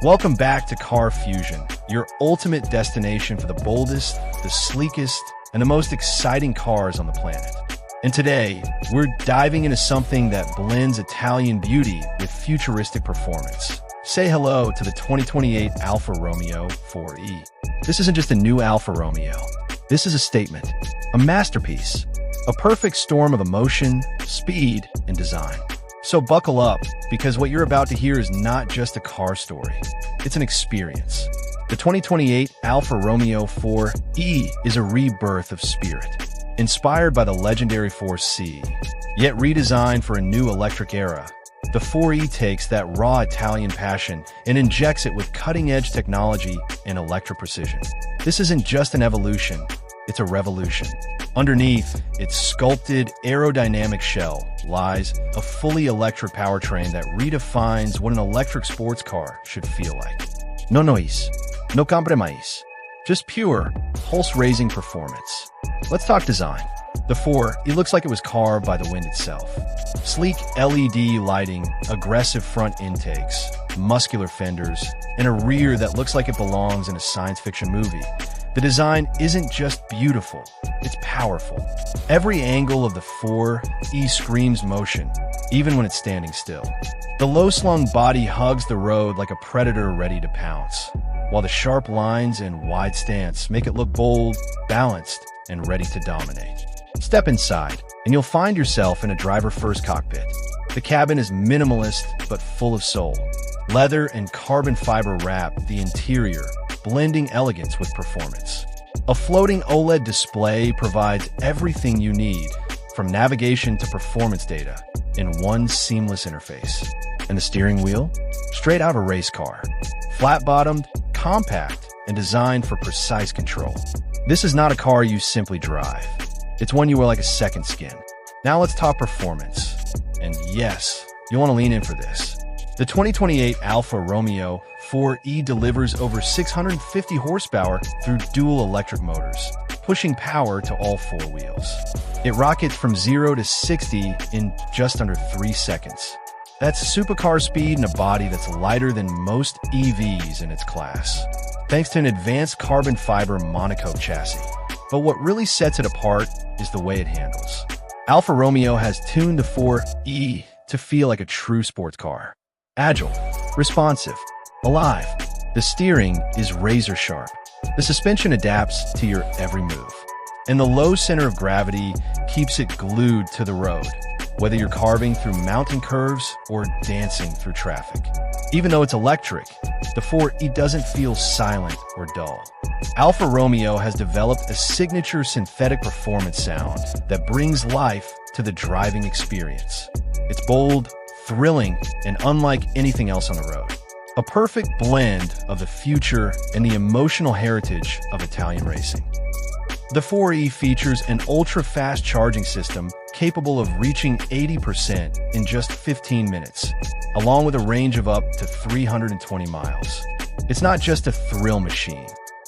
Welcome back to Car Fusion, your ultimate destination for the boldest, the sleekest, and the most exciting cars on the planet. And today, we're diving into something that blends Italian beauty with futuristic performance. Say hello to the 2028 Alfa Romeo 4E. This isn't just a new Alfa Romeo. This is a statement, a masterpiece, a perfect storm of emotion, speed, and design. So buckle up, because what you're about to hear is not just a car story. It's an experience. The 2028 Alfa Romeo 4E is a rebirth of spirit, inspired by the legendary 4C, yet redesigned for a new electric era. The 4E takes that raw Italian passion and injects it with cutting-edge technology and electric precision. This isn't just an evolution, it's a revolution. Underneath its sculpted aerodynamic shell lies a fully electric powertrain that redefines what an electric sports car should feel like. No noise, no compromise, just pure, pulse-raising performance. Let's talk design. The 4E looks like it was carved by the wind itself. Sleek LED lighting, aggressive front intakes, muscular fenders, and a rear that looks like it belongs in a science fiction movie. The design isn't just beautiful, it's powerful. Every angle of the 4E screams motion, even when it's standing still. The low-slung body hugs the road like a predator ready to pounce, while the sharp lines and wide stance make it look bold, balanced, and ready to dominate. Step inside, and you'll find yourself in a driver-first cockpit. The cabin is minimalist but full of soul. Leather and carbon fiber wrap the interior, blending elegance with performance. A floating OLED display provides everything you need, from navigation to performance data, in one seamless interface. And the steering wheel? Straight out a race car. Flat-bottomed, compact, and designed for precise control. This is not a car you simply drive. It's one you wear like a second skin. Now let's talk performance. And yes, you'll want to lean in for this. The 2028 Alfa Romeo 4E delivers over 650 horsepower through dual electric motors, pushing power to all four wheels. It rockets from 0 to 60 in just under 3 seconds. That's supercar speed in a body that's lighter than most EVs in its class, thanks to an advanced carbon fiber monocoque chassis. But what really sets it apart is the way it handles. Alfa Romeo has tuned the 4E to feel like a true sports car. Agile, responsive, alive. The steering is razor sharp. The suspension adapts to your every move. And the low center of gravity keeps it glued to the road, whether you're carving through mountain curves or dancing through traffic. Even though it's electric, the 4E doesn't feel silent or dull. Alfa Romeo has developed a signature synthetic performance sound that brings life to the driving experience. It's bold, thrilling, and unlike anything else on the road. A perfect blend of the future and the emotional heritage of Italian racing. The 4E features an ultra-fast charging system capable of reaching 80% in just 15 minutes, along with a range of up to 320 miles. It's not just a thrill machine.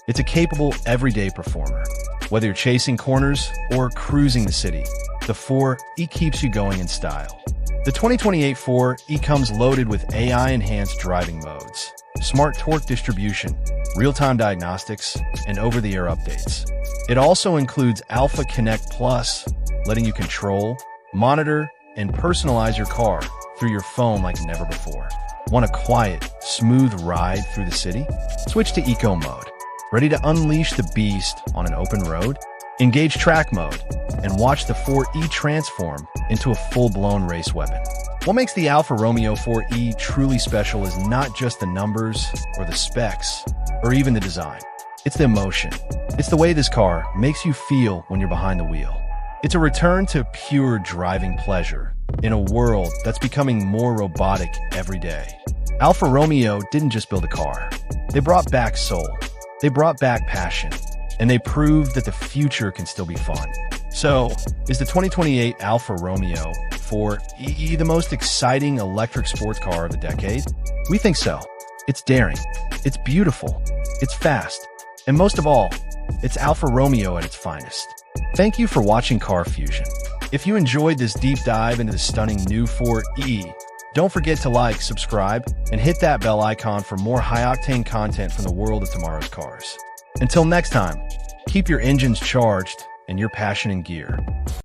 It's a capable everyday performer. Whether you're chasing corners or cruising the city, the 4E keeps you going in style. The 2028 4E comes loaded with AI-enhanced driving modes, smart torque distribution, real-time diagnostics, and over-the-air updates. It also includes Alfa Connect Plus, letting you control, monitor, and personalize your car through your phone like never before. Want a quiet, smooth ride through the city? Switch to Eco Mode. Ready to unleash the beast on an open road? Engage track mode and watch the 4E transform into a full-blown race weapon. What makes the Alfa Romeo 4E truly special is not just the numbers or the specs or even the design. It's the emotion. It's the way this car makes you feel when you're behind the wheel. It's a return to pure driving pleasure in a world that's becoming more robotic every day. Alfa Romeo didn't just build a car. They brought back soul. They brought back passion. And they proved that the future can still be fun. So, is the 2028 Alfa Romeo 4E the most exciting electric sports car of the decade? We think so. It's daring, it's beautiful, it's fast, and most of all, it's Alfa Romeo at its finest. Thank you for watching Car Fusion. If you enjoyed this deep dive into the stunning new 4E, Don't forget to like, subscribe, and hit that bell icon for more high-octane content from the world of tomorrow's cars. Until next time, keep your engines charged and your passion in gear.